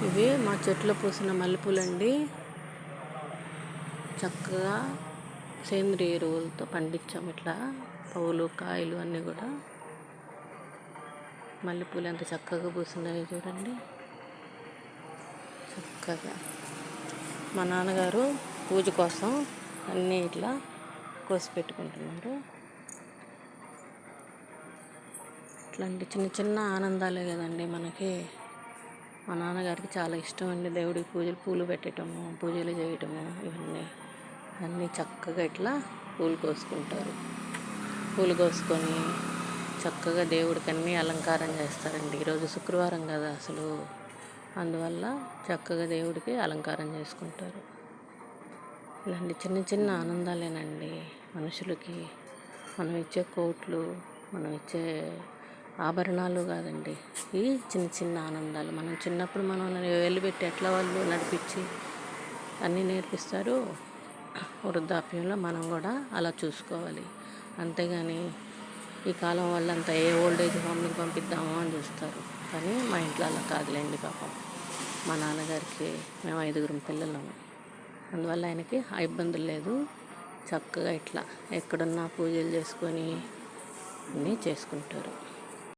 ఇవి మా చెట్లో పూసిన మల్లెపూలండి. చక్కగా సేంద్రియ ఎరువులతో పండించాం. ఇట్లా పూలు కాయలు అన్నీ కూడా మల్లెపూలు ఎంత చక్కగా పూస్తున్నాయో చూడండి. చక్కగా మా నాన్నగారు పూజ కోసం అన్నీ ఇట్లా కోసి పెట్టుకుంటున్నారు. ఇట్లాంటి చిన్న చిన్న ఆనందాలే కదండి మనకి. మా నాన్నగారికి చాలా ఇష్టం అండి దేవుడికి పూలు పెట్టడము, పూజలు చేయటము, అన్నీ చక్కగా ఇట్లా పూలు కోసుకుంటారు. పూలు కోసుకొని చక్కగా దేవుడికి అన్నీ అలంకారం చేస్తారండి. ఈరోజు శుక్రవారం కదా అసలు, అందువల్ల చక్కగా దేవుడికి అలంకారం చేసుకుంటారు. ఇలాంటి చిన్న చిన్న ఆనందాలేనండి మనుషులకి. మనం ఇచ్చే కోట్లు, మనం ఇచ్చే ఆభరణాలు కాదండి, ఈ చిన్న చిన్న ఆనందాలు. మనం చిన్నప్పుడు మనం వేలు పెట్టి ఎట్లా వాళ్ళు నడిపించి అన్నీ నేర్పిస్తారు, వృద్ధాప్యంలో మనం కూడా అలా చూసుకోవాలి. అంతేగాని ఈ కాలం వాళ్ళంతా ఏ ఓల్డేజ్ హోమ్కి పంపిద్దామో అని చూస్తారు. కానీ మా ఇంట్లో అలా కాదులేండి. పాపం మా నాన్నగారికి మేము 5 పిల్లలము, అందువల్ల ఆయనకి ఆ ఇబ్బందులు లేదు. చక్కగా ఇట్లా ఎక్కడున్నా పూజలు చేసుకొని అన్నీ చేసుకుంటారు.